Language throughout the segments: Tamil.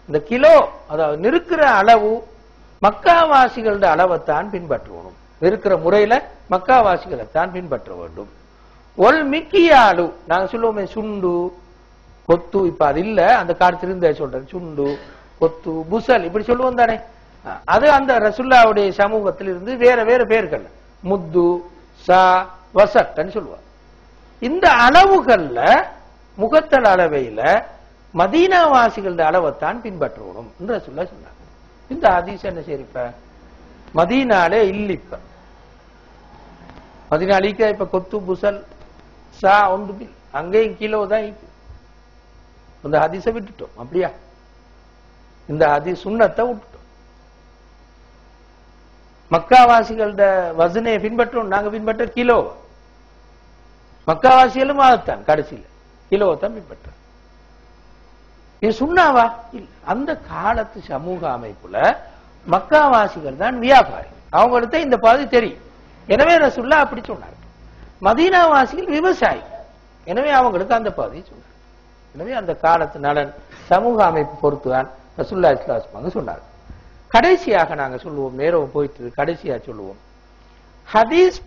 இந்த கிலோ அதாவது நிற்கிற அளவு மக்காவாசிகளோட அளவைத்தான் பின்பற்றுவோம். இருக்கிற முறையில மக்காவாசிகளை தான் பின்பற்ற வேண்டும். ஒல் மிக்கியாலு நாங்க சொல்லுவோமே சுண்டு கொத்து, இப்ப அது இல்ல, அந்த காலத்துல இருந்த சொல்றேன். சுண்டு கொத்து புசல் இப்படி சொல்லுவோம் தானே. அது அந்த ரசுல்லாவுடைய சமூகத்தில் இருந்து வேற வேற பேர்கள் முத்து சா வசட்ன்னு சொல்லுவாங்க. இந்த அளவுகள்ல முகத்தல் அளவையில மதீனாவாசிகளோட அளவைத்தான் பின்பற்றுவோம் என்று ரசுல்லா சொன்னாங்க. இந்த ஹதீஸ் என்ன சரிப்ப மதீனாலே இல்ல, இப்ப மதீனாலிக்க இப்ப கொத்து புசல் சா ஒன்று அங்கேயும் கிலோ தான் இந்த ஹதீஸை விட்டுட்டோம். அப்படியா? இந்த ஹதீஸ் சுன்னத்தை விட்டுட்டோம். மக்காவாசிகளோட வசனையை பின்பற்றோம். நாங்க பின்பற்ற கிலோ, மக்காவாசிகளும் அதுதான் கடைசியில கிலோவை தான் பின்பற்ற. இது சுண்ணாவா? இல்ல. அந்த காலத்து சமூக அமைப்புல மக்காவாசிகள் தான் வியாபாரி, அவங்களுக்கு இந்த பாதி தெரியும். எனவே ரசூலுல்லாஹ் அப்படி சொன்னார். மதீனாவாசிகள் விவசாயி, எனவே அவங்களுக்கு அந்த பாதி சொன்னார். எனவே அந்த காலத்து நலன் சமூக அமைப்பு பொறுத்துதான் ரசூலுல்லாஹி ஸல்லல்லாஹு அலைஹி வஸல்லம் சொன்னார். கடைசியாக நாங்க சொல்லுவோம், நேரம் போயிட்டு கடைசியா சொல்லுவோம், ஹதீஸ்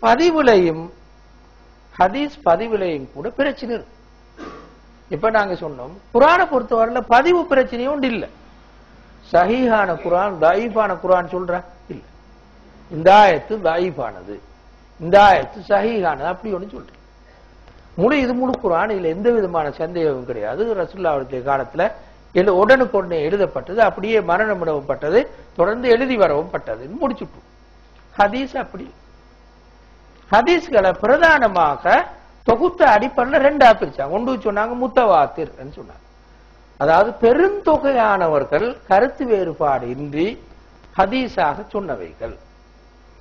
பதிவுலையும் கூட பிரச்சனை இருக்கு. இப்ப நாங்க சொன்னோம் குர்ஆனை பொறுத்தவரையில பதிவு பிரச்சனையும் உண்டு இல்ல. சஹீஹான குர்ஆன் தஈஃபான குர்ஆன் சொல்ற இல்ல. இந்த ஆயத்து தஈஃபானது, இந்த ஆயத்து சஹீஹானது அப்படி ஒண்ணு சொல்றேன். இது முழு குர்ஆன், இதுல எந்த விதமான சந்தேகமும் கிடையாது. ரசூலுல்லாஹ்வுடைய காலத்துல உடனுக்குடனே எழுதப்பட்டது, அப்படியே மரணமிடப்பட்டது, தொடர்ந்து எழுதி வரவும் பட்டது, முடிச்சுட்டு. ஹதீஸ் அப்படி ஹதீஸ்களை பிரதானமாக தொகுத்த அடிப்படையில் ரெண்டா பிரிச்சாங்க. ஒன்று சொன்னாங்க முத்தவாத்திர் சொன்னாங்க, அதாவது பெருந்தொகையானவர்கள் கருத்து வேறுபாடு இன்றி ஹதீஸாக சொன்னவைகள்.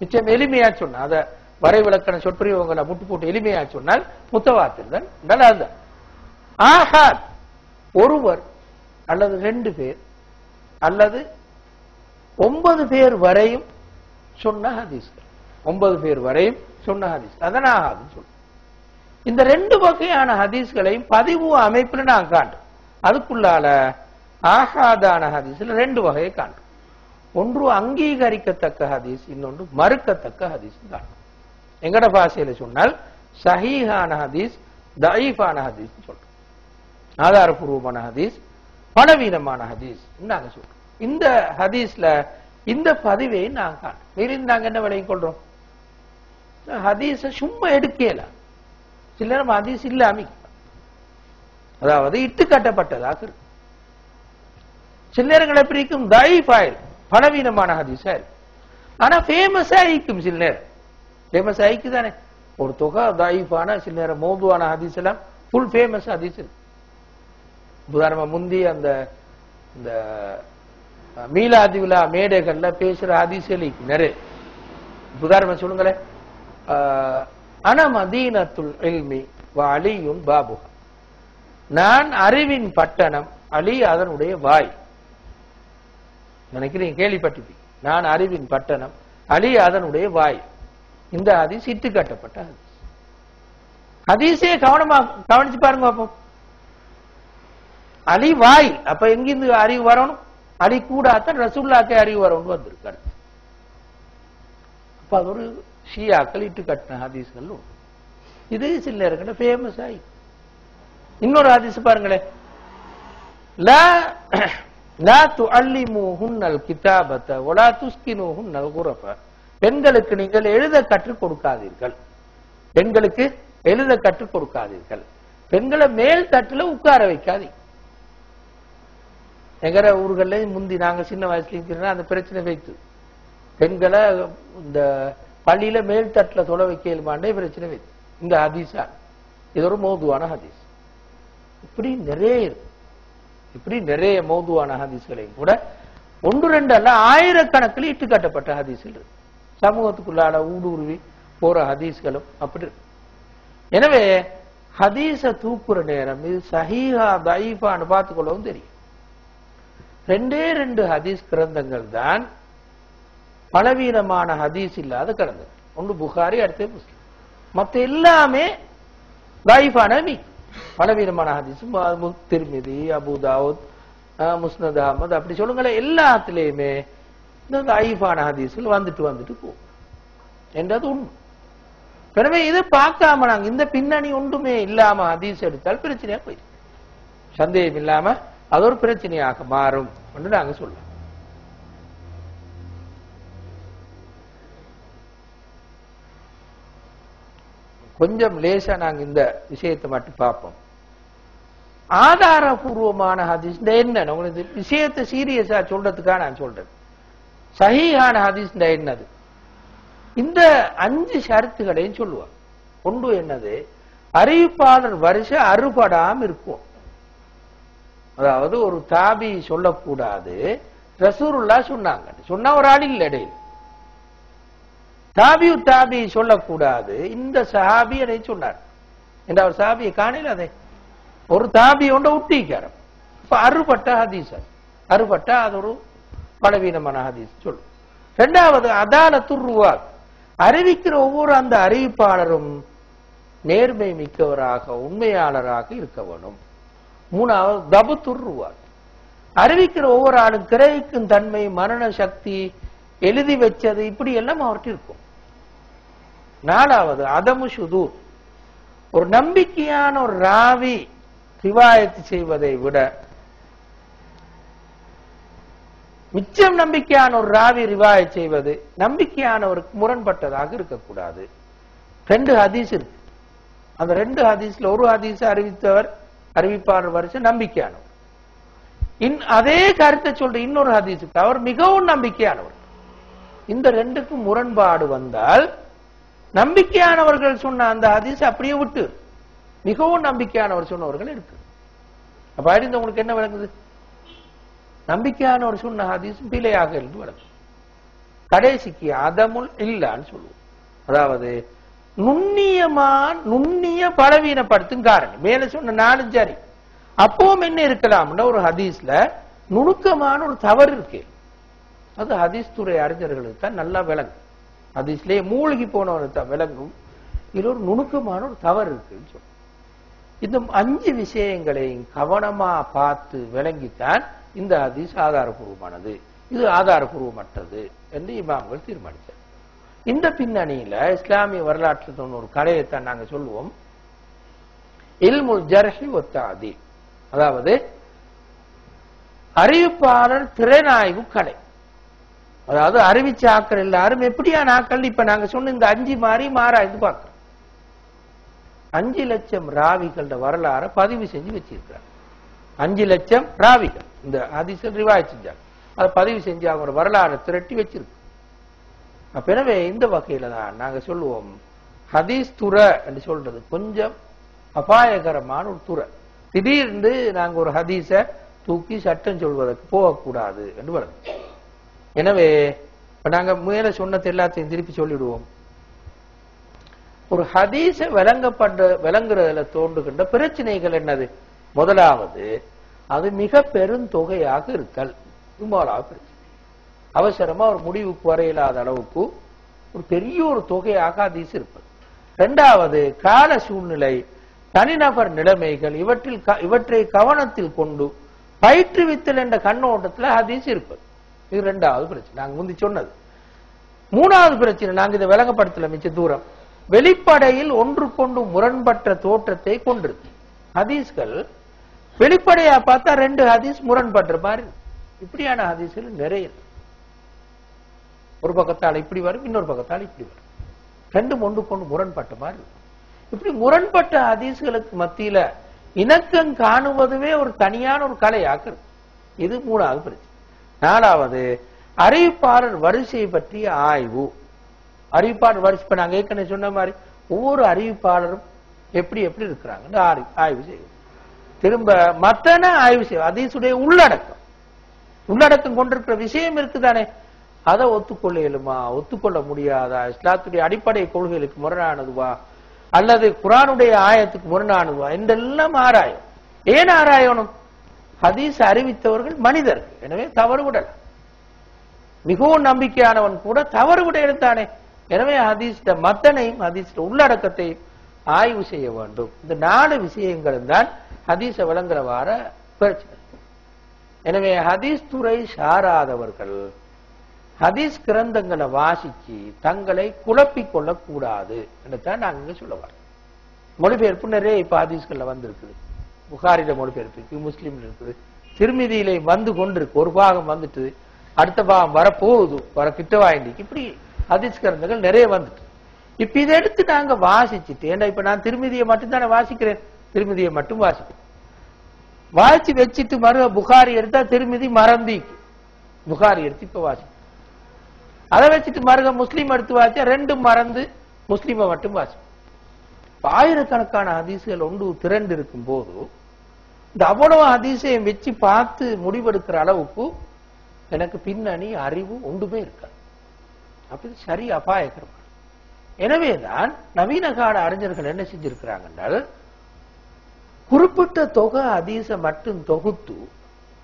நிச்சயம் எளிமையா சொன்ன அத வரைவிலக்கண சொற்பிரயோகங்களை முட்டு போட்டு எளிமையா சொன்னால் முத்தவாத்திர் தான். அதுதான் ஆஹாத், ஒருவர் அல்லது 2 பேர் அல்லது 9 பேர் வரையும் சொன்ன ஹதீஸ்கள், 9 பேர் வரையும் சொன்ன ஹதீஸ் அதான் ஆகாதுன்னு சொல்லுவோம். இந்த 2 வகையான ஹதீஸ்களையும் பதிவு அமைப்புல நான் காண்றோம். அதுக்குள்ளால ஆஹாதான ஹதீஸ்ல 2 வகையை காண்றோம். ஒன்று அங்கீகரிக்கத்தக்க ஹதீஸ், இன்னொன்று மறுக்கத்தக்க ஹதீஸ் காண்றோம். எங்கட பாஷையில சொன்னால் சஹீஹான ஹதீஸ் தஈஃபான ஹதீஸ் சொல்றோம். ஆதாரபூர்வமான ஹதீஸ் பலவீனமான ஹதீஸ் நாங்க சொல்றோம். இந்த ஹதீஸ்ல இந்த பதிவை நாங்க காண்றோம். நாங்க என்ன விலையும் கொள்றோம், ஹதீஸ சும்மா எடுக்கல. சில நேரம் ஹதீஸ் இல்லாம, அதாவது இட்டு கட்டப்பட்டதாக இருக்கு. சில நேரங்கள் எப்படி இருக்கும், தஈஃபாயில் பலவீனமான ஹதீஸா இருக்கு. ஆனா ஃபேமஸா இருக்கும். சில நேரம் ஃபேமஸ் ஆயிக்கு தானே ஒரு தொகை தஈஃபான, சில நேரம் மௌதுவான ஹதீஸ் எல்லாம் ஃபுல் ஃபேமஸ் ஹதீஸ் இருக்கு. உதாரணமா முந்தி அந்த இந்த மீலாது விழா மேடைகள்ல பேசுற ஹதீஸ்கள் நிறைய. உதாரணம் சொல்லுங்களேன், அன மதீனத்துல் இல்மி வ அலியுன் பாபுஹா, நான் அறிவின் பட்டணம், அலி அதனுடைய வாய். நினைக்கிறீங்க கேள்விப்பட்டிருப்பீங்க, நான் அறிவின் பட்டணம், அலி அதனுடைய வாய். இந்த ஹதீஸ் இட்டு கட்டப்பட்ட ஹதீஸ். ஹதீஸே கவனமா கவனிச்சு பாருங்க பாப்போம். அலி வாய், அப்ப எங்கிருந்து அறிவு வரணும்? அலி கூடாத்தான் ரசூலுல்லாஹ்க்கு அறிவு வரணும் வந்திருக்காரு. அப்ப அது ஒரு ஷியாக்கள் இட்டு கட்டின ஹதீஸ்கள். இது சில நேரங்கள் ஃபேமஸ் ஆகி. இன்னொரு ஹதீஸ் பாருங்களேன், லா துஅல்லிமுஹுன்னல் கிதாபத வலா துஸ்கினுஹுன்னல் குரஃப, பெண்களுக்கு நீங்கள் எழுத கற்றுக் கொடுக்காதீர்கள், பெண்களுக்கு எழுத கற்றுக் கொடுக்காதீர்கள், பெண்களை மேல் தட்டுல உட்கார வைக்காதீங்க. எங்கட ஊர்கள்ல முந்தி நாங்க சின்ன வயசுல இருக்கிறோம் அந்த பிரச்சனை வைத்து பெண்களை இந்த பள்ளியில மேல் தட்டுல தொலை வைக்கலுமாண்டே பிரச்சனை வைத்து இந்த ஹதீஸா. இது ஒரு மௌதுவான ஹதீஸ். இப்படி நிறைய இருக்கு. இப்படி நிறைய மௌதுவான ஹதீஸ்களையும் கூட 1-2 அல்ல ஆயிரக்கணக்கில் இட்டு கட்டப்பட்ட ஹதீஸ்கள் இருக்கு. சமூகத்துக்குள்ளால ஊடுருவி போற ஹதீஸ்களும் அப்படி இருக்கு. எனவே ஹதீஸ தூக்குற நேரம் இது சஹீஹா தஈஃபான்னு பார்த்துக்கொள்ளவும் தெரியும். 2 ஹதீஸ் கிரந்தங்கள் தான் பலவீனமான ஹதீஸ் இல்லாத கிரந்தங்கள். ஒன்று புகாரி, அடுத்து முஸ்லிம். மற்ற எல்லாமே தஈஃபான பலவீனமான ஹதீஸ். திர்மிதி, அபூ தாவூத், முஸ்னத் அஹமது அப்படி சொல்லுங்களேன், எல்லாத்துலயுமே இந்த ஐஃபான ஹதீஸ்கள் வந்துட்டு போகும் என்றது உண்மை. எனவே இதை பார்க்காம நாங்க இந்த பின்னணி ஒன்றுமே இல்லாம ஹதீஸ் எடுத்தால் பிரச்சனையா போயிடும். சந்தேகம் இல்லாம அது ஒரு பிரச்சனையாக மாறும் என்று நாங்க சொல்லலாம். கொஞ்சம் லேசா நாங்க இந்த விஷயத்தை மட்டும் பார்ப்போம். ஆதாரபூர்வமான ஹதீஸ் என்ன, உங்களுக்கு விஷயத்தை சீரியஸா சொல்றதுக்காக நான் சொல்றேன். சஹீஹான ஹதீஸ் என்னது? இந்த 5 ஷரத்துகளையும் சொல்லுவார். ஒன்று என்னது, அறிவிப்பாளர் வரிசை அறுபடாம இருக்கும். அதாவது ஒரு தாபி சொல்லக்கூடாது, ரசூலுல்லாஹ் சொன்னாங்க சொன்னா ஒரு ஆள் இல்லை இடையில். தாபி சொல்லக்கூடாது, இந்த சஹாபி அதை சொன்னார் என்ற ஒரு சஹாபியை காணல, அதை ஒரு தாபி ஒன்றை ஊட்டிக்காரம். இப்ப அறுபட்ட ஹதீஸ், அறுபட்ட அது ஒரு பலவீனமான ஹதீஸ் சொல்லு. இரண்டாவது அதாலத்துர் ருவா, அறிவிக்கிற ஒவ்வொரு அந்த அறிவிப்பாளரும் நேர்மை மிக்கவராக உண்மையாளராக இருக்க வேணும். மூணாவது தபுத்துர் ருவா, அறிவிக்கிற ஒவ்வொரு ஆளும் கிரகிக்கும் தன்மை, மரண சக்தி, எழுதி வச்சது இப்படி எல்லாம் அவர்கிட்ட இருக்கும். நாலாவது அதமு சுதூர், ஒரு நம்பிக்கையான ஒரு ராவி ரிவாயத்து செய்வதை விட மிச்சம் நம்பிக்கையான ஒரு ராவி ரிவாயத் செய்வது நம்பிக்கையானவருக்கு முரண்பட்டதாக இருக்கக்கூடாது. 2 ஹதீஸ் இருக்கு. அந்த 2 ஹதீஸ்ல ஒரு ஹதீஸ் அறிவிப்பாளர் வரிசை நம்பிக்கையானவர், அதே கருத்தை சொல்ற இன்னொரு ஹதீஸுக்கு அவர் மிகவும் நம்பிக்கையானவர். இந்த 2க்கும் முரண்பாடு வந்தால் நம்பிக்கையானவர்கள் சொன்ன அந்த ஹதீஸ் அப்படியே விட்டு மிகவும் நம்பிக்கையானவர் சொன்னவர்கள் இருக்கு. அப்ப அறிந்து உங்களுக்கு என்ன விளங்குது? நம்பிக்கையானவர் சொன்ன ஹதீஸ் பிழையாக இருந்து விளங்கும். கடைசிக்கு அதமுல் இல்லான்னு சொல்லுவோம். அதாவது நுண்ணிய பலவீனப்படுத்தும் காரணம். மேல சொன்ன 4 சரி, அப்பவும் என்ன இருக்கலாம்னா ஒரு ஹதீஸ்ல நுணுக்கமான ஒரு தவறு இருக்கு. அது ஹதீஸ் துறை அறிஞர்களுக்கு தான் நல்லா விளங்கும். ஹதீஸ்லயே மூழ்கி போனவனுக்கு தான் விளங்கும். இது ஒரு நுணுக்கமான ஒரு தவறு இருக்குன்னு சொல்லுவோம். இந்த 5 விஷயங்களையும் கவனமா பார்த்து விளங்கித்தான் இந்த ஹதீஸ் ஆதாரபூர்வமானது, இது ஆதாரபூர்வமற்றது என்று இமாம்கள் தீர்மானித்தார். இந்த பின்னணியில இஸ்லாமிய வரலாற்றில் ஒரு கலையைத்தான் நாங்க சொல்லுவோம், இல்முல் ஜர்ஹி வ தஅதீல், அதாவது அறிவிப்பாளர் திறனாய்வு கலை. அதாவது அறிவிச்ச ஆக்கள் எல்லாரும் எப்படியான ஆக்கள் இப்ப நாங்க சொன்ன இந்த 5 மாதிரி மாறாய்ந்து பார்க்கிறோம். 5 லட்சம் ராவிகளோட வரலாறு பதிவு செஞ்சு வச்சிருக்கிறார். 5 லட்சம் ராவிகள் இந்த ஹதீஸை ரிவாயத் செஞ்சாங்க, அதை பதிவு செஞ்சு அவங்க வரலாறு திரட்டி வச்சிருக்கு. எனவே இந்த வகையில தான் நாங்க சொல்லுவோம், ஹதீஸ் துறை என்று சொல்றது கொஞ்சம் அபாயகரமான ஒரு துறை. திடீர்னு நாங்க ஒரு ஹதீஸ தூக்கி சட்டம் சொல்வதற்கு போகக்கூடாது என்று வருது. எனவே இப்ப நாங்க மேல சொன்னது எல்லாத்தையும் திருப்பி சொல்லிடுவோம். ஒரு ஹதீஸ விளங்குறதுல தோன்றுகின்ற பிரச்சனைகள் என்னது? முதலாவது, அது மிக பெருந்தொகையாக இருக்கல். பிரச்சனை அவசரமா ஒரு முடிவுக்கு வரையில்லாத அளவுக்கு ஒரு பெரிய ஒரு தொகையாக ஹதீஸ் இருப்பது. இரண்டாவது, கால சூழ்நிலை, தனிநபர் நிலைமைகள், இவற்றை கவனத்தில் கொண்டு பயிற்றுவித்தல் என்ற கண்ணோட்டத்தில் ஹதீஸ் இருப்பது. இது 2வது பிரச்சனை, நாங்க முந்தி சொன்னது. 3வது பிரச்சனை, நாங்க இதை விளங்கப்படுத்தல மிச்ச தூரம், வெளிப்படையில் ஒன்றுக்கொண்டு முரண்பட்ட தோற்றத்தை கொண்டிருக்கு. ஹதீஸ்கள் வெளிப்படையா பார்த்தா 2 ஹதீஸ் முரண்படுற மாதிரி, இப்படியான ஹதீஸ்கள் நிறைய. ஒரு பக்கத்தால் இப்படி வரும், இன்னொரு பக்கத்தால் இப்படி வரும், 2 ஒன்றுக்கொண்டு முரண்பட்ட மாதிரி. இப்படி முரண்பட்ட ஹதீஸ்களுக்கு மத்தியில இணக்கம் காணுவதுவே ஒரு தனியான ஒரு கலையாக. இது 3வது பிரச்சனை. 4வது, அறிவிப்பாளர் வரிசை பற்றிய ஆய்வு. அறிவிப்பாளர் வரிசை இப்ப நாங்க ஏற்கனவே சொன்ன மாதிரி ஒவ்வொரு அறிவிப்பாளரும் எப்படி எப்படி இருக்கிறாங்க ஆய்வு செய்யும். திரும்ப மத்தன ஆய்வு செய்யும். ஹதீஸுடைய உள்ளடக்கம் கொண்டிருக்கிற விஷயம் இருக்குதானே, அதை ஒத்துக்கொள்ள இயலுமா, ஒத்துக்கொள்ள முடியாதா, இஸ்லாத்துடைய அடிப்படை கொள்கைகளுக்கு முரணானதுவா, அல்லது குர்ஆனுடைய ஆயத்துக்கு முரணானதுவா என்றெல்லாம் ஆராயும். ஏன் ஆராயணும்? ஹதீஸ் அறிவித்தவர்கள் மனிதர்கள், எனவே தவறு விடலாம். மிகவும் நம்பிக்கையானவன் கூட தவறு விட எடுத்தானே. எனவே ஹதீஸ் மத்தனையும் ஹதீஸ் உள்ளடக்கத்தையும் ஆய்வு செய்ய வேண்டும். இந்த 4 விஷயங்களும் தான் ஹதீஸை விளங்குறவார பிரச்சனை. எனவே ஹதீஸ் துறை சாராதவர்கள் ஹதீஸ் கிரந்தங்களை வாசிச்சு தங்களை குழப்பிக் கொள்ளக்கூடாது என்றுதான் நாங்க சொல்ல வரோம். மொழிபெயர்ப்பு நிறைய இப்ப ஹதீஸ்கள்ல வந்திருக்குது. புகாரில மொழிபெயர்ப்பு இருக்கு, முஸ்லீம்ல இருக்குது, திருமிதியில வந்து கொண்டிருக்கு. ஒரு பாகம் வந்துட்டு அடுத்த பாகம் வரப்போகுது, வர கிட்டவாயிண்டிக்கு, இப்படி ஹதீஸ் கிரந்தங்கள் நிறைய வந்துட்டு. இப்ப இதை எடுத்து நாங்க வாசிச்சுட்டு, ஏன்னா இப்ப நான் திருமிதியை மட்டும் தானே வாசிக்கிறேன், திருமிதியை மட்டும் வாசிக்கிறேன். வாசிச்சு வச்சுட்டு மறுக புகாரி எடுத்தா திருமிதி மறந்திக்கு, புகாரி எடுத்து இப்ப வாசி, அதை வச்சுட்டு மறுக முஸ்லீம் எடுத்து வாசிச்சா ரெண்டும் மறந்து முஸ்லீமை மட்டும் வாசி. ஆயிரக்கணக்கான ஹதீசுகள் ஒன்று திரண்டு இருக்கும் போது இந்த அவ்வளவு ஹதீஸையும் வச்சு பார்த்து முடிவெடுக்கிற அளவுக்கு எனக்கு பின்னணி அறிவு ஒன்றுமே இருக்காது. அப்படி சரி அபாயகரம். எனவேதான் நவீன கால அறிஞர்கள் என்ன செஞ்சிருக்கிறாங்க என்றால், குறிப்பிட்ட தொகை ஹதீஸை மட்டும் தொகுத்து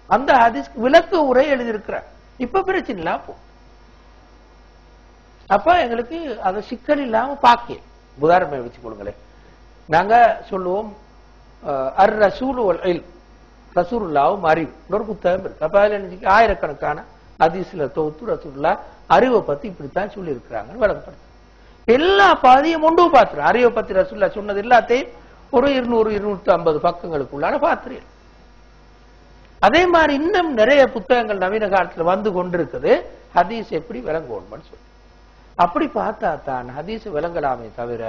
அந்த ஹதீஸ்க்கு விளக்க உரை எழுதியிருக்கிறார். இப்ப பிரச்சனை இல்லாம போ, அப்ப எங்களுக்கு அதை சிக்கல் இல்லாம பாக்க. உதாரணம் வச்சு கொடுங்களேன், நாங்க சொல்லுவோம் அர் ரசூல் ரசூலுல்லாஹ்வும் அறிவு ஒரு புத்தகம் இருக்கு. அப்ப அதுல என்ன ஆயிரக்கணக்கான ஹதீஸ்ல தொகுத்து ரசூலுல்லா அறிவை பத்தி இப்படித்தான் சொல்லி இருக்கிறாங்க விளக்கப்படுத்து. எல்லா பாதியும் ஒன்று பாத்துறேன். அறிவை பத்தி ரசூலுல்லா சொன்னது எல்லாத்தையும் ஒரு 200-250 பக்கங்களுக்குள்ளான பாத்திரம். அதே மாதிரி இன்னும் நிறைய புத்தகங்கள் நவீன காலத்துல வந்து கொண்டிருக்குது ஹதீஸ் எப்படி விளங்குவோம்னு சொல்லி. அப்படி பார்த்தா தான் ஹதீஸ் விளங்கலாமே தவிர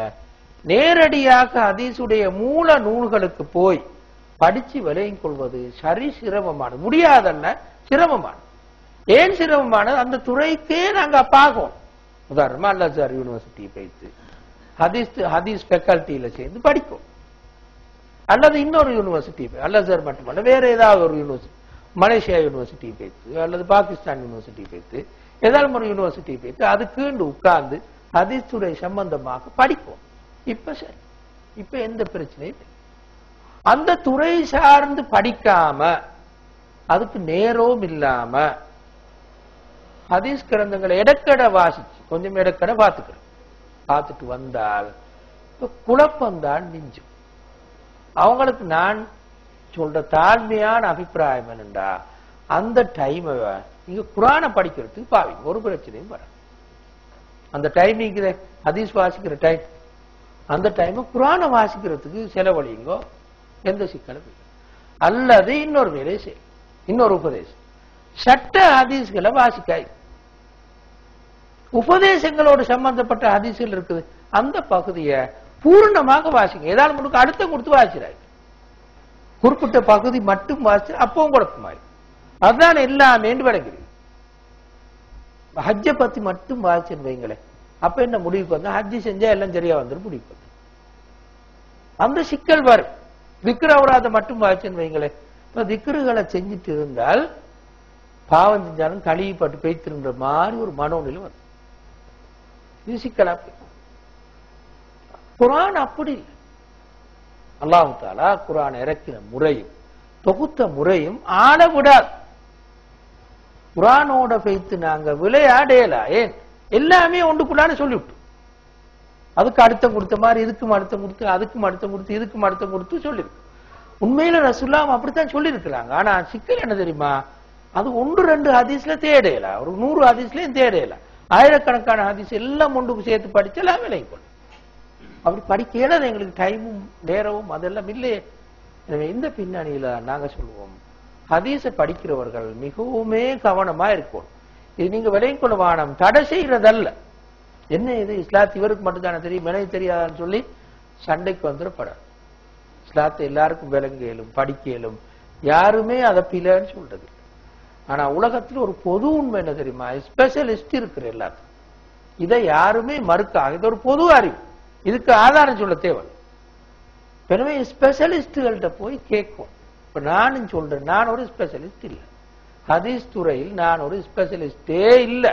நேரடியாக ஹதீஸுடைய மூல நூல்களுக்கு போய் படிச்சு விளையும் கொள்வது சரி சிரமமானது. முடியாதல்ல, சிரமமானது. ஏன் சிரமமானது? அந்த துறைக்கே நாங்க பார்க்கணும். உதாரணமா அல்-அஸ்ஹர் யூனிவர்சிட்டி போயிட்டு ஹதீஸ் ஃபேக்கல்ட்டியில சேர்ந்து படிக்கும், அல்லது இன்னொரு யூனிவர்சிட்டி அல்-அஸ்ஹர் மட்டுமல்ல வேற ஏதாவது ஒரு யூனிவர்சிட்டி, மலேசியா யூனிவர்சிட்டி போயிட்டு அல்லது பாகிஸ்தான் யூனிவர்சிட்டி போயிட்டு ஏதாவது ஒரு யூனிவர்சிட்டி போயிட்டு அதுக்கு உட்கார்ந்து ஹதீஸ் துறை சம்பந்தமாக படிக்கும். இப்ப சரி, இப்ப எந்த பிரச்சனையும் இல்லை. அந்த துறை சார்ந்து படிக்காம அதுக்கு நேரம் இல்லாம ஹதீஸ் கிரந்தங்களை இடக்கட வாசிச்சு கொஞ்சம் இடக்கட பார்த்துட்டு வந்தால் குழப்பம்தான் மிஞ்சும். அவங்களுக்கு நான் சொல்ற தாழ்மையான அபிப்பிராயம் என்னண்டா, அந்த டைம் நீங்க குர்ஆனை படிக்கிறதுக்கு பாவீங்க, ஒரு பிரச்சனையும் வர. அந்த டைமிங் ஹதீஸ் வாசிக்கிற டைம், அந்த டைம் குர்ஆனை வாசிக்கிறதுக்கு செலவழிங்கோ, எந்த சிக்கலும் இல்லை. அல்லது இன்னொரு வேலையை செய்யும், இன்னொரு உபதேசம், சட்ட ஹதீஸ்களை வாசிக்காய். உபதேசங்களோடு சம்பந்தப்பட்ட ஹதீஸ்கள் இருக்குது, அந்த பகுதியை பூர்ணமாக வாசிங்க. ஏதாவது உங்களுக்கு அழுத்தம் கொடுத்து வாசிக்கிறாய், குறிப்பிட்ட பகுதி மட்டும் வாசி, அப்பவும் குழப்பமாய். அதுதான் எல்லாமே விளங்குது. ஹஜ்ஜை பத்தி மட்டும் வாசிச்சுன்னு வைங்களேன், அப்ப என்ன முடிவுக்கு வந்தா ஹஜ்ஜி செஞ்சா எல்லாம் சரியா வந்துடும் முடிவுக்கு வந்து அந்த சிக்கல் வரும். திக்ரு அவராத மட்டும் வாசிச்சுன்னு வைங்களேன், இப்ப திக்ருகளை செஞ்சுட்டு இருந்தால் பாவம் செஞ்சாலும் கழுவிப்பட்டு பேய்த்திருந்த மாதிரி ஒரு மனோநிலை வரும். இது சிக்கலா குர்ஆன் அப்படி இல்லை. அல்லாஹ் தஆலா குர்ஆன் இறக்கின முறையும் தொகுத்த முறையும் ஆள விடாது. குர்ஆனோட பேய்த்து நாங்க விளையாடல. ஏன்? எல்லாமே ஒன்றுக்குள்ளான சொல்லிவிட்டு அதுக்கு அர்த்தம் கொடுத்த மாதிரி இதுக்கும் அர்த்தம் கொடுத்து அதுக்கும் அர்த்தம் கொடுத்து இதுக்கும் அர்த்தம் கொடுத்து சொல்லிருக்கு. உண்மையில ரசூலுல்லாஹ் அப்படித்தான் சொல்லி இருக்கிறாங்க. ஆனா சிக்கல் என்ன தெரியுமா, அது 1-2 ஹதீஸ்ல தேடையல, ஒரு 100 ஹதீஸ்லயும் தேடையல, ஆயிரக்கணக்கான ஹதீஸ் எல்லாம் ஒன்றுக்கு சேர்த்து படிச்செல்லாம் விலையும் கொள்ளும். அப்படி படிக்கல எங்களுக்கு டைமும் நேரமும் அதெல்லாம் இல்லையே. எனவே இந்த பின்னணியில நாங்க சொல்லுவோம், ஹதீஸ படிக்கிறவர்கள் மிகவுமே கவனமா இருக்கும். இது நீங்க விலையும் கொள்ள வானம் தடை செய்யறதல்ல. என்ன இது இஸ்லாத் இவருக்கு மட்டும்தானே தெரியும், எனக்கு தெரியாதான்னு சொல்லி சண்டைக்கு வந்துடப்படாது. இஸ்லாத்தை எல்லாருக்கும் விளங்கலும் படிக்கலும், யாருமே அதை பிள்ளைன்னு சொல்றது. ஆனா உலகத்தில் ஒரு பொது உண்மை என்ன தெரியுமா, ஸ்பெஷலிஸ்ட் இருக்கிற எல்லாத்துக்கும் இதை யாருமே மறுக்காங்க. இது ஒரு பொது அறிவு, இதுக்கு ஆதாரம் சொல்ல தேவை. எனவே ஸ்பெஷலிஸ்டுகள்கிட்ட போய் கேட்கும். இப்ப நானும் சொல்றேன், நான் ஒரு ஸ்பெஷலிஸ்ட் இல்லை, ஹதீஸ் துறையில் நான் ஒரு ஸ்பெஷலிஸ்டே இல்லை.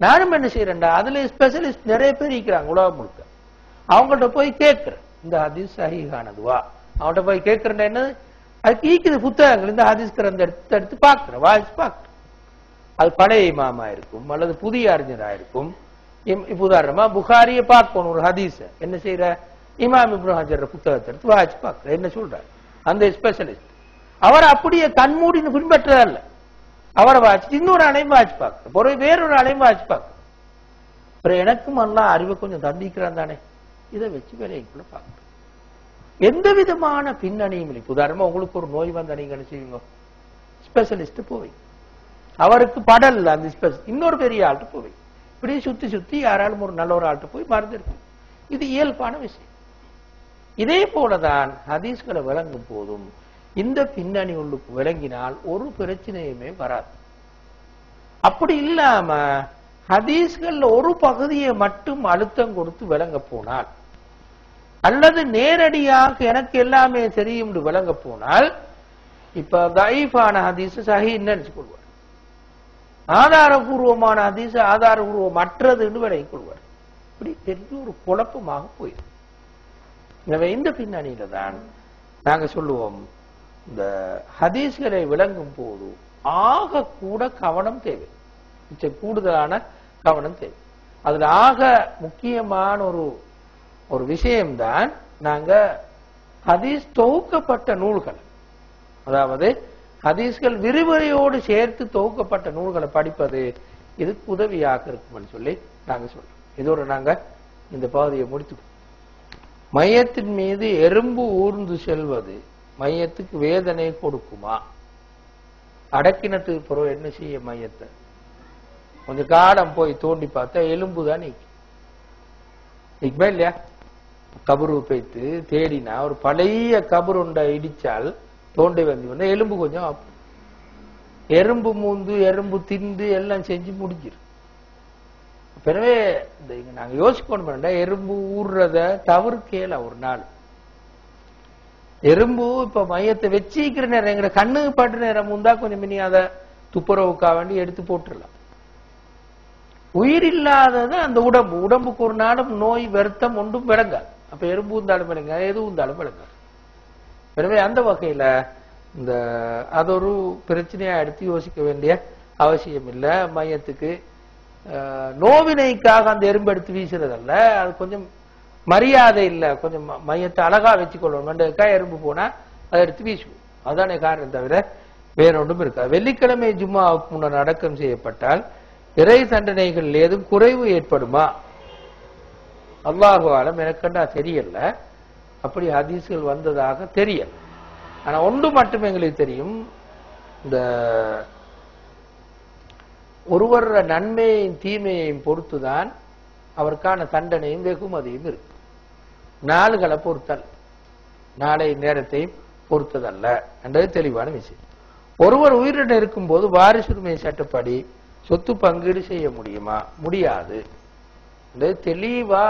நானும் என்ன செய்யறேன்டா, அதுல ஸ்பெஷலிஸ்ட் நிறைய பேர் இருக்கிறாங்க உலகம் முழுக்க. அவங்கள்ட்ட போய் கேட்கிறேன், இந்த ஹதீஸ் சஹீஹானதுவா, அவங்கள்ட்ட போய் கேட்கிறேன். என்ன அதுக்கு ஈக்குது புத்தகங்கள், இந்த ஹதீஸ் கிரந்த எடுத்து பார்க்கிறேன், வாய்ஸ் பார்க்கிறேன். அது பழைய இமாமா இருக்கும் அல்லது புதிய அறிஞரா இருக்கும். உதாரணமா புகாரியை பார்க்கணும், ஒரு ஹதீஸ என்ன செய்யற, இமாம் இப்னு ஹஜர் புத்தகத்தை எடுத்து வாய்ச்சி பார்க்கிறேன், என்ன சொல்றாரு அந்த ஸ்பெஷலிஸ்ட். அவர் அப்படியே கண்மூடின்னு பின்பற்றதல்ல. அவரை வாசிச்சு இன்னொரு ஆளையும் வாசி பார்க்க, பிறகு வேறொரு ஆளையும் வாசி பார்க்க. அப்புறம் எனக்கும் எல்லாம் அறிவை கொஞ்சம் தந்திக்கிறான் தானே, இதை வச்சு வேலைக்குள்ள பார்க்க. எந்த விதமான பின்னணியும் இல்லை. உதாரணமா உங்களுக்கு ஒரு நோய் வந்தா நீங்க என்ன செய்வீங்க? ஸ்பெஷலிஸ்ட் போவீங்க. அவருக்கு படல் அந்த ஸ்பெஷல் இன்னொரு பெரிய ஆள்கிட்ட போவீங்க. இப்படியே சுத்தி சுத்தி யாராலும் ஒரு நல்ல ஒரு ஆள்கிட்ட போய் மருந்து இருக்கும். இது இயல்பான விஷயம். இதே போலதான் ஹதீஸ்களை விளங்கும் போதும் இந்த பின்னணி உள்ளுக்கு விளங்கினால் ஒரு பிரச்சனையுமே வராது. அப்படி இல்லாம ஹதீஸ்கள்ல ஒரு பகுதியை மட்டும் அழுத்தம் கொடுத்து விளங்க போனால், அல்லது நேரடியாக எனக்கு எல்லாமே தெரியும் என்று விளங்க போனால், இப்ப தஈஃபான ஹதீஸ் சஹீஹ்னு நினைச்சு கொள்வார், ஆதாரபூர்வமான ஹதீஸ் ஆதாரபூர்வம் மற்றதுன்னு விளங்கிக் கொள்வார். இப்படி பெரிய ஒரு குழப்பமாக போயிடும். எனவே இந்த பின்னணியில தான் நாங்க சொல்லுவோம், இந்த ஹதீஸ்களை விளங்கும் போது ஆக கூட கவனம் தேவை, கூடுதலான கவனம் தேவை. அதுல ஆக முக்கியமான ஒரு விஷயம்தான் நாங்க ஹதீஸ் தொகுக்கப்பட்ட நூல்கள், அதாவது ஹதீஸ்கள் விரிவுரையோடு சேர்த்து தொகுக்கப்பட்ட நூல்களை படிப்பது இதுக்கு உதவியாக இருக்கும்னு சொல்லி நாங்க சொல்றோம். இதோட நாங்க இந்த பகுதியை முடித்துக்கோம். மையத்தின் மீது எறும்பு ஊர்ந்து செல்வது மையத்துக்கு வேதனை கொடுக்குமா? அடக்கினத்துக்கு பிறகு என்ன செய்ய? மையத்தை கொஞ்சம் காலம் போய் தோண்டி பார்த்தா எலும்புதான் நிக்குமே இல்லையா? கபரு போய்த்து தேடினா ஒரு பழைய கபருண்டை இடிச்சால் தோண்டி வந்து எலும்பு கொஞ்சம் எறும்பு மூந்து எறும்பு திண்டு எல்லாம் செஞ்சு முடிஞ்சிரு. எனவே நாங்க யோசிக்கணும், எறும்பு ஊர்றத தவிர்க்கல. ஒரு நாள் எறும்பு இப்ப மையத்தை வச்சிக்கிற நேரம் எங்க கண்ணு பட்டு நேரம் முந்தா கொஞ்சம் மினி அதை துப்புரவுக்கா வேண்டி எடுத்து போட்டுடலாம். உயிர் இல்லாதது அந்த உடம்புக்கு ஒரு நாளும் நோய் வருத்தம் ஒன்றும் விளங்காது. அப்ப எறும்பு இருந்தாலும் விளங்க, எதுவும் இருந்தாலும் விளங்காது. எனவே அந்த வகையில இந்த அது ஒரு பிரச்சனையா எடுத்து யோசிக்க வேண்டிய அவசியம் இல்லை. மையத்துக்கு நோவினைக்காக அந்த எறும்பு எடுத்து வீசுறதல்ல, அது கொஞ்சம் மரியாதை இல்லை, கொஞ்சம் மையத்தை அழகா வச்சுக்கொள்ளணும். எறும்பு போனா அதை எடுத்து வீசுவோம், அதுதானே காரணம், தவிர வேற ஒன்றும் இருக்கா. வெள்ளிக்கிழமை ஜும்மாவுக்கு முன்னர் அடக்கம் செய்யப்பட்டால் இறை தண்டனைகள் ஏதும் குறைவு ஏற்படுமா? அல்லாஹு ஆலம், எனக்கண்டா தெரியல, அப்படி ஹதீஸ்கள் வந்ததாக தெரியல. ஆனா ஒன்று மட்டும் எங்களுக்கு தெரியும், இந்த ஒருவர் நன்மையையும் தீமையையும் பொறுத்துதான் அவருக்கான தண்டனையும் வெகுமதியும் இருக்கு. நாளுகளை பொறுத்தல், நாளை நேரத்தையும் பொறுத்ததல்ல என்றது தெளிவான விஷயம். ஒருவர் உயிருடன் இருக்கும் போது வாரிசுரிமை சட்டப்படி சொத்து பங்கீடு செய்ய முடியுமா? முடியாது. தெளிவா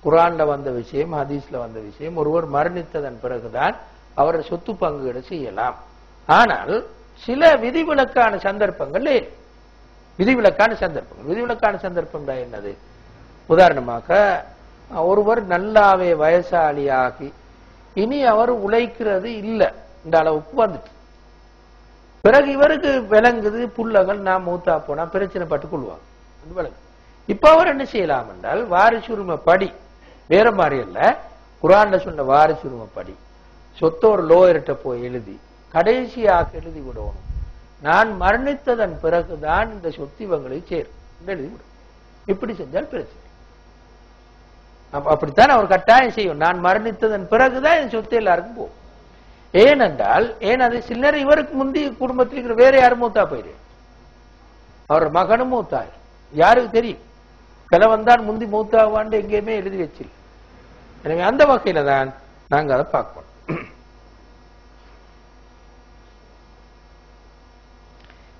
குர்ஆன்ல வந்த விஷயம், ஹதீஸ்ல வந்த விஷயம். ஒருவர் மரணித்ததன் பிறகுதான் அவரை சொத்து பங்கீடு செய்யலாம். ஆனால் சில விதிவிலக்கான சந்தர்ப்பங்கள், விதிவிலக்கான சந்தர்ப்பம் தான் என்னது? உதாரணமாக ஒருவர் நல்லாவே வயசாளியாகி இனி அவர் உழைக்கிறது இல்லை இந்த அளவுக்கு வந்துட்டு, பிறகு இவருக்கு விளங்குது புள்ளகள் நான் மூத்தா போனா பிரச்சனை பட்டுக் கொள்வாங்க. இப்ப அவர் என்ன செய்யலாம் என்றால், வாரிசுரிமை படி வேற மாதிரி அல்ல, குர்ஆன்ல சொன்ன வாரிசுரிமை படி சொத்தோர் லோயர்கிட்ட போய் எழுதி கடைசியாக எழுதி விடணும், நான் மரணித்ததன் பிறகுதான் இந்த சொத்து இவங்களை சேரும் எழுதி விடும். இப்படி செஞ்சால் பிரச்சனை. அப்படித்தான் அவர் கட்டாயம் செய்யும், நான் மரணித்ததன் பிறகுதான் இந்த சொத்து எல்லாருக்கும் போகும். ஏனென்றால் அது சில நேரம் இவருக்கு முந்தி குடும்பத்தில் இருக்கிற வேற யாரும் மூத்தா போயிரு, அவர் மகனும் மூத்தாயிரும், யாருக்கு தெரியும்? கிழவன் தான் முந்தி மூத்தாவான்னு எங்கேயுமே எழுதி வச்சில்லை. எனவே அந்த வகையில தான் நாங்க அதை பார்க்கணும்.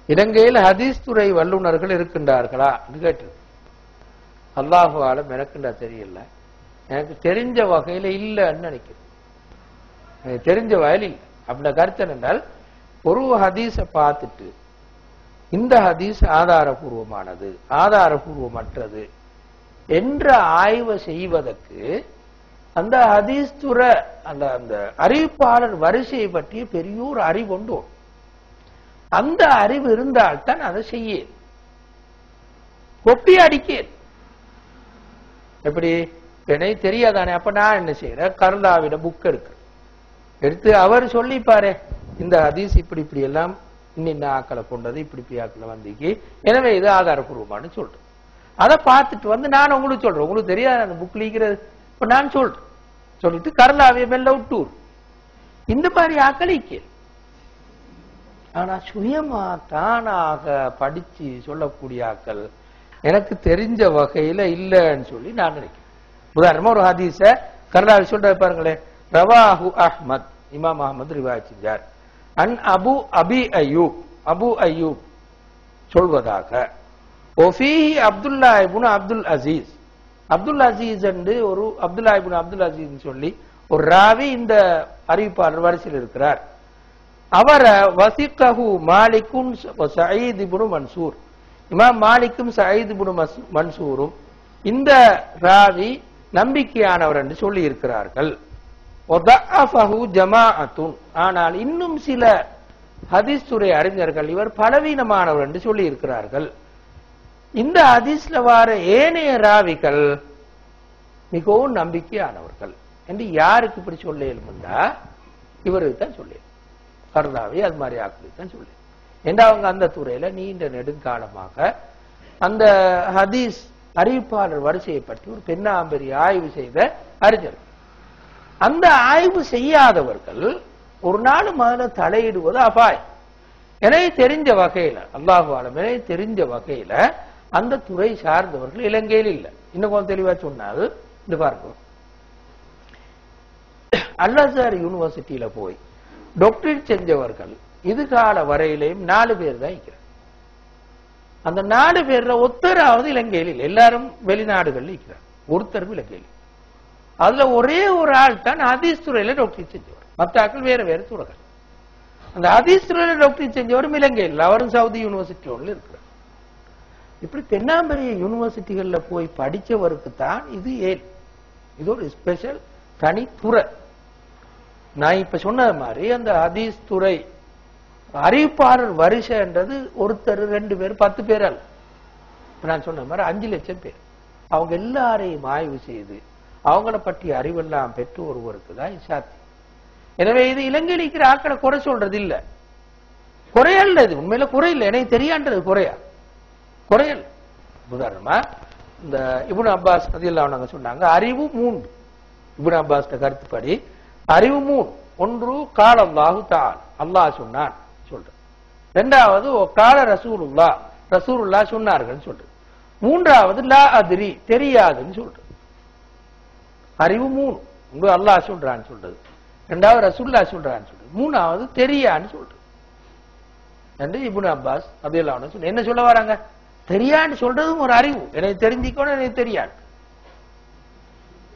இலங்கையில் ஹதீஸ் துறை வல்லுநர்கள் இருக்கின்றார்களா என்று கேட்டு, அல்லாஹு ஆலம் எனக்குண்டா தெரியல, எனக்கு தெரிஞ்ச வகையில இல்லைன்னு நினைக்கிறேன். தெரிஞ்ச வகையில் இல்லை. அப்படின்ற கருத்து என்றால், ஒரு ஹதீஸை பார்த்துட்டு இந்த ஹதீஸ் ஆதாரபூர்வமானது ஆதாரபூர்வமற்றது என்ற ஆய்வு செய்வதற்கு அந்த ஹதீஸ் துறை அந்த அறிவிப்பாளர் வரிசையை பற்றிய பெரிய ஒரு அறிவு உண்டு. அந்த அறிவு இருந்தால்தான் அதை செய்ய, கொப்பி அடிக்க. எப்படி எனக்கு தெரியாதானே, அப்ப நான் என்ன செய்யறேன், கர்லாவிட புக் இருக்கு எடுத்து அவர் சொல்லிப்பாரு, இந்த ஹதீஸ் இப்படி இப்படி எல்லாம் இன்ன ஆக்களை கொண்டது, இப்படி ஆக்களை வந்திக்கு, எனவே இது ஆதாரபூர்வமானு சொல்றேன். அதை பார்த்துட்டு வந்து நான் உங்களுக்கு சொல்றேன், உங்களுக்கு தெரியாது அந்த புக் லீக்கிறது, இப்ப நான் சொல்றேன். சொல்லிட்டு கரலாவிய மெல்ல விட்டூர் இந்த மாதிரி ஆக்களிக்க. ஆனா சுயமா தானாக படிச்சு சொல்லக்கூடிய ஆக்கள் எனக்கு தெரிஞ்ச வகையில இல்லைன்னு சொல்லி நான் நினைக்கிறேன். உதாரணமா ஒரு ஹதீஸ கரலாவி சொல்ற பாருங்களேன். ரவாஹு அஹ்மத், இமாம் அஹ்மத் ரிவாயத் செஞ்சார். அன் அபு அய்யூப் சொல்வதாக ஒஃபீஹி அப்துல்லா இப்னு அப்துல் அசீஸ், அப்துல் அசீஸ் என்று ஒரு அப்துல்லா இப்னு அப்துல் அசீஸ் சொல்லி ஒரு ராவி இந்த அறிவிப்பாளர் வரிசையில் இருக்கிறார். அவரை வசிகஹு மாலிக்கும் சயீத் இப்னு மன்சூர், இமாம் மாலிக்கும் சயீத் இப்னு மன்சூரும் இந்த ராவி நம்பிக்கையானவர் என்று சொல்லி இருக்கிறார்கள். ஆனால் இன்னும் சில ஹதீஸ் துறை அறிஞர்கள் இவர் பலவீனமானவர் என்று சொல்லி இருக்கிறார்கள். இந்த ஹதீஸ்ல வார ஏனைய ராவிகள் மிகவும் நம்பிக்கையானவர்கள் என்று யாருக்கு இப்படி சொல்ல இயலும்டா இவருக்கு தான் சொல்ல கர்தாவி அது மாதிரி ஆக்களுக்கு தான் சொல்ல. ஏன்னா அவங்க அந்த துறையில நீண்ட நெடுங்காலமாக அந்த ஹதீஸ் அறிவிப்பாளர் வரிசையை பற்றி ஒரு பெண்ணாம்பெரிய ஆய்வு செய்த அறிஞர். அந்த ஆய்வு செய்யாதவர்கள் ஒரு நாள் முதல்ல தலையிடுவது அபாயம். எனக்கு தெரிஞ்ச வகையில அல்லாஹு ஆலம் எனக்கு தெரிஞ்ச வகையில அந்த துறை சார்ந்தவர்கள் இலங்கையில் இல்லை. இன்னும் கொஞ்சம் தெளிவா சொன்னால் இந்த பாருங்க, அல் அஸ்ஹர் யூனிவர்சிட்டியில போய் டாக்டரேட் செஞ்சவர்கள் இதுகால வரையிலையும் 4 பேர் தான் இருக்கிறார். அந்த 4 பேர்ல ஒருத்தராவது இலங்கையில் இல்லை, எல்லாரும் வெளிநாடுகள் இருக்கிறார், ஒருத்தரும் இலங்கையில். அதுல ஒரே ஒரு ஆள் தான் ஹதீஸ் துறையில டாக்டரேட் செஞ்சவர், மற்ற ஆட்கள் வேற வேற துறைகள். அந்த ஹதீஸ் துறையில டாக்டரேட் செஞ்சவரும் இலங்கையில், அவரும் சவுதி யூனிவர்சிட்டி ஒன்று இருக்கிறார். இப்படி பெண்ணாம்பரிய யூனிவர்சிட்டிகள்ல போய் படிச்சவருக்கு தான் இது இது ஒரு ஸ்பெஷல் தனித்துறை. நான் இப்ப சொன்னது மாதிரி அந்த ஹதீஸ் துறை அறிவிப்பாளர் வரிசைன்றது ஒருத்தர் 2 பேர் 10 பேர் அல்ல. நான் சொன்ன மாதிரி 5 லட்சம் பேர். அவங்க எல்லாரையும் ஆய்வு செய்து அவங்கள பற்றி அறிவெல்லாம் பெற்று ஒருவருக்கு தான் சாத்தி. எனவே இது இலங்கையில் இருக்கிற ஆக்களை குறை சொல்றது இல்ல, குறையல்ல, இது உண்மையில குறையில்லை, எனக்கு தெரியான்றது குறையல். உதாரணமா இந்த இப்னு அப்பாஸ் ரலியல்லாஹு சொன்னாங்க அறிவு 3. இப்னு அப்பாஸ் கருத்துப்படி அறிவு 3. ஒன்று கால அல்லாஹு தஆலா, அல்லாஹ் சொன்னான் சொல்ற. இரண்டாவது கால ரசூலுல்லாஹ் சொன்னார்கள் சொல்ற. மூன்றாவது லா அத்ரி தெரியாதுன்னு சொல்ற. அறிவு 3. ஒன்று அல்லாஹ் சொல்றான்னு சொல்றது, இரண்டாவது ரசூலுல்லாஹ் சொல்றான்னு சொல்றது, மூணாவது தெரியான்னு சொல்றது. என்று இப்னு அப்பாஸ் ரலியல்லாஹு அன்ஹு என்ன சொல்ல வராங்க? தெரியான்னு சொல்றதும் ஒரு அறிவு. எனக்கு தெரிஞ்சிக்கணும், எனக்கு தெரியாது,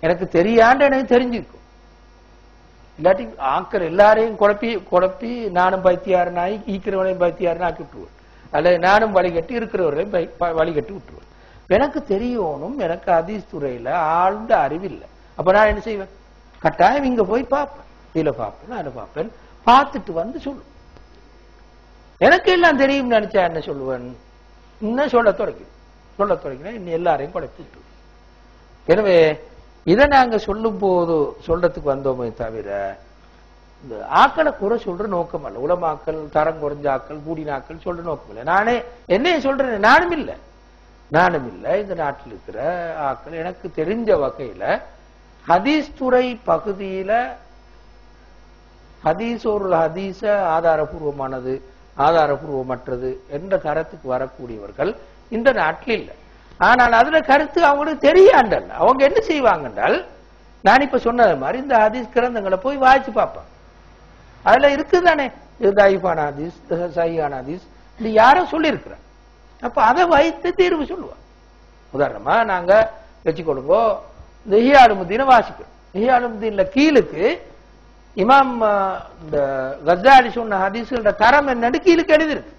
எனக்கு தெரியாண்டு எனக்கு தெரிஞ்சுக்கும். இல்லாட்டி ஆக்கள் எல்லாரையும் குழப்பி நானும் பைத்தியாரனாய் ஈக்கிறவனையும் பைத்தியாரனா ஆக்கி விட்டுருவேன், அல்லது நானும் வழிகட்டி இருக்கிறவர்களையும் வழிகட்டி விட்டுருவேன். எனக்கு தெரியணும், எனக்கு ஹதீஸ் துறையில ஆழ்ந்த அறிவில்லை. அப்ப நான் என்ன செய்வேன்? கட்டாயம் இங்க போய் பார்ப்பேன், இதுல பார்ப்பேன், அதுல பார்ப்பேன், பார்த்துட்டு வந்து சொல்லுவேன். எனக்கு எல்லாம் தெரியும் நினைச்சா என்ன சொல்லுவேன்? இன்னும் சொல்ல தொடங்கினா இன்னும் எல்லாரையும் குழப்பி விட்டுருவேன். எனவே இதை நாங்க சொல்லும் போது சொல்றதுக்கு வந்தோமே தவிர இந்த ஆக்களை குறை சொல்ற நோக்கம் அல்ல. உலமாக்கள் தரம் குறைஞ்ச ஆக்கள் கூடினாக்கள் சொல்ற நோக்கம் இல்லை. நானே என்னைய சொல்றேன், நானும் இல்லை. இந்த நாட்டில் இருக்கிற ஆக்கள் எனக்கு தெரிஞ்ச வகையில ஹதீஸ் துறை பகுதியில ஹதீஸ் ஒரு ஹதீஸ ஆதாரபூர்வமானது ஆதாரபூர்வமற்றது என்ற தரத்துக்கு வரக்கூடியவர்கள் இந்த நாட்டில் இல்லை. ஆனால் அதுல கருத்து அவங்களுக்கு தெரியாண்டல். அவங்க என்ன செய்வாங்க என்றால், நான் இப்ப சொன்னது மாதிரி இந்த ஹதீஸ் கிரந்தங்களை போய் வாய்ச்சி பார்ப்பாங்க. அதுல இருக்குதானே தாயிஃபான ஹதீஸ், சஹீஹான ஹதீஸ், இது யாரோ சொல்லியிருக்கிற. அப்ப அதை வைத்து தீர்வு சொல்லுவாங்க. உதாரணமா நாங்க வச்சுக்கொள்ளுங்க, இந்த இஹ்யாஉல்-முதீனை வாசிக்கிறோம். இஹ்யாஉல்-முதீன்ல கீழுக்கு இமாம் இந்த கஸ்ஸாலி சொன்ன ஹதீஸ்களோட தரம் என்னன்னு கீழுக்கு எழுதிருக்கு.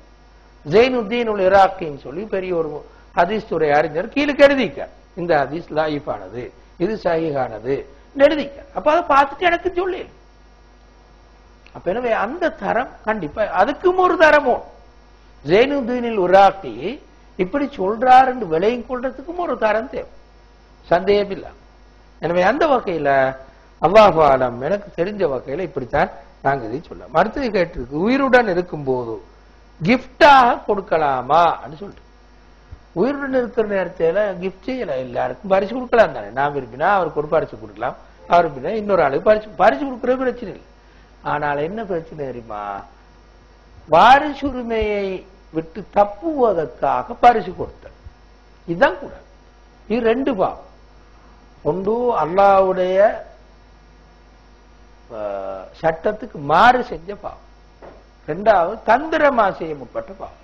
ஜெயினுத்தீன் உல் இராக்கின்னு சொல்லி பெரிய ஒரு ஹதீஸ் துறை அறிஞர் கீழுக்கு எழுதிக்க, இந்த ஹதீஸ் லாயிஃபானது, இது சஹீஹானது எழுதிக்க. அப்ப அதை பார்த்துட்டு எனக்கு சொல்லி. அப்ப எனவே அந்த தரம் கண்டிப்பா அதுக்கும் ஒரு தரமோ. ஜெயினுத்தீனில் இராக்கி இப்படி சொல்றாரு என்று விலையும் கொள்றதுக்கும் ஒரு தரம் தேவை, சந்தேகம் இல்லை. எனவே அந்த வகையில அல்லாஹு ஆலம் எனக்கு தெரிஞ்ச வகையில இப்படித்தான் நாங்க இதை சொல்ல அடுத்தது கேட்டிருக்கு உயிருடன் இருக்கும் போது கிஃப்டாக கொடுக்கலாமா சொல்லிட்டு உயிருடன் இருக்கிற நேரத்துல கிஃப்ட் செய்யல எல்லாருக்கும் பரிசு கொடுக்கலாம் தானே நான் விரும்பினா அவருக்கு ஒரு பரிசு கொடுக்கலாம் அவர் விரும்பினா இன்னொரு ஆளுக்கு பரிசு கொடுக்கறது பிரச்சனை இல்லை ஆனால் என்ன பிரச்சனை தெரியுமா வாரிசுரிமையை விட்டு தப்புவதற்காக பரிசு கொடுத்தார் இதுதான் கூட இது ரெண்டு பாவம் ஒன்று அல்லாஹ்வுடைய சட்டத்துக்கு மாறு செஞ்ச பாவம் இரண்டாவது தந்திரமா செய்ய முற்பட்ட பாவம்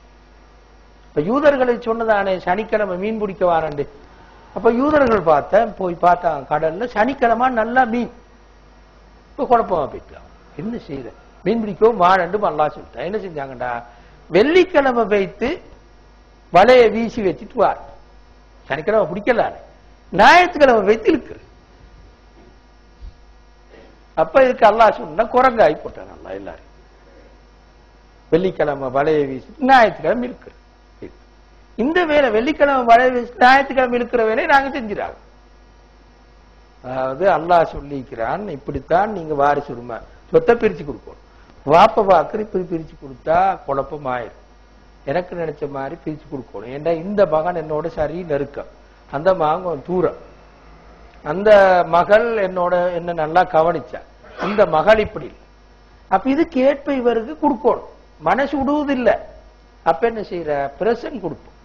இப்ப யூதர்களை சொன்னதானே சனிக்கிழமை மீன் பிடிக்க வாரண்டு அப்ப யூதர்கள் போய் பார்த்தாங்க கடல்ல சனிக்கிழமை நல்லா மீன் இப்ப குழப்பமா போயிட்டான் என்ன செய்யற மீன் பிடிக்கவும் வாரண்டு அல்லாஹ் சொல்லிட்டான் என்ன செஞ்சாங்கடா வெள்ளிக்கிழமை வைத்து வலையை வீசி வச்சுட்டு வார் சனிக்கிழமை பிடிக்கல ஞாயிற்றுக்கிழமை வைத்து இருக்கு அப்ப இதுக்கு அல்லாஹ் சொன்னா குரங்காய் போட்டான் அல்லாஹ் எல்லாரும் வெள்ளிக்கிழமை வலையை வீசி ஞாயிற்றுக்கிழமை இருக்கு இந்த வேலை வெள்ளிக்கிழமை வலையை வீசி ஞாயிற்றுக்கிழமை இருக்கிற வேலையை நாங்க செஞ்சிடாங்க அதாவது அல்லாஹ் சொல்லிக்கிறான் இப்படித்தான் நீங்க வாரிசு உரிமை சொத்தை பிரிச்சு கொடுக்கணும் வாப்ப வாக்குற இப்படி பிரிச்சு கொடுத்தா குழப்பம் ஆயிரும் எனக்கு நினைச்ச மாதிரி பிரிச்சு கொடுக்கணும் ஏன்னா இந்த மகன் என்னோட சரி நெருக்கம் அந்த மகன் தூரம் அந்த மகள் என்ன நல்லா கவனிச்சா இந்த மகள் இப்படி இல்லை அப்ப இது கேட்ப இவருக்கு கொடுக்கணும் மனசு விடுவதில்லை அப்ப என்ன செய்யற பிரசன் கொடுப்போம்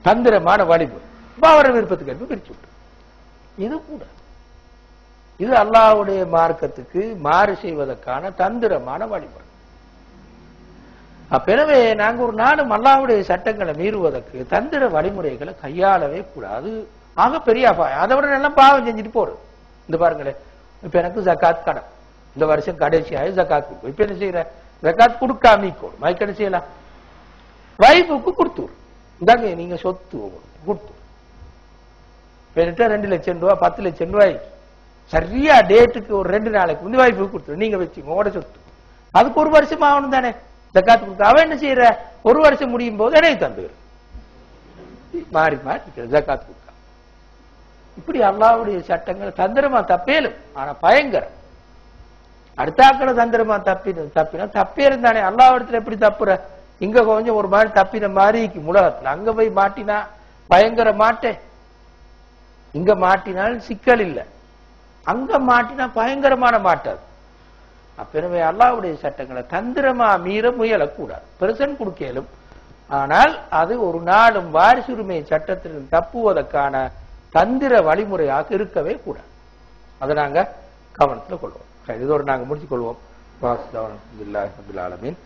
தந்திரமான வலிவு அவர விருப்பத்துக்கு ஏற்ப பிரிச்சு விட்டு இது கூட இது அல்லாஹ்வுடைய மார்க்கத்துக்கு மாறு செய்வதற்கான தந்திரமான வழிபாடு அப்ப எனவே நாங்க ஒரு நாடும் அல்லாஹ்வுடைய சட்டங்களை மீறுவதற்கு தந்திர வழிமுறைகளை கையாளவே கூடாது ஆக பெரிய அபாயம் அதை விட நல்லா பாவம் செஞ்சுட்டு போறது இந்த பாருங்களேன் இப்ப எனக்கு ஜக்காத் கடன் இந்த வருஷம் கடைசியாக ஜக்காத் கொடுக்கும் இப்ப என்ன செய்யற ஜக்காத் கொடுக்காம மைக்கு என்ன செய்யலாம் வைஃபுக்கு கொடுத்துரு இந்தாங்க நீங்க சொத்து கொடுத்து 2 லட்சம் ரூபாய் 10 லட்சம் ரூபாய்க்கு சரியா டேட்டுக்கு ஒரு 2 நாளைக்கு வந்து வைஃபுக்கு கொடுத்துரு நீங்க வச்சுங்க உங்களோட சொத்து அதுக்கு ஒரு வருஷம் ஆகணும் தானே ஜக்காத் கொடுக்க அவன் என்ன செய்யற ஒரு வருஷம் முடியும் போது இடையை தந்து மாறி மாறி ஜக்காத் கொடுக்க இப்படி அல்லாஹ்வுடைய சட்டங்கள் தந்திரமா தப்பேலும் ஆனா பயங்கரம் அடுத்தாக்களை தந்திரமா தப்பினா தப்பே இருந்தானே அல்லாஹ்விடத்துல எப்படி தப்புற இங்க கொஞ்சம் ஒரு மாதிரி தப்பின மாதிரி உலகத்துல அங்க போய் மாட்டினா பயங்கர மாட்டேன் இங்க மாட்டினால் சிக்கல் இல்லை அங்க மாட்டினா பயங்கரமான மாட்டாது அப்பவே அல்லாஹ்வுடைய சட்டங்களை தந்திரமா மீற முயலக்கூடாது பிரசன் கொடுக்கலும் ஆனால் அது ஒரு நாளும் வாரிசுரிமை சட்டத்தில் தப்புவதற்கான தந்திர வழிமுறையாக இருக்கவே கூடாது அதை நாங்க கவனத்தில் கொள்வோம் இதோடு நாங்க முடிச்சுக் கொள்வோம் ஆலமீன்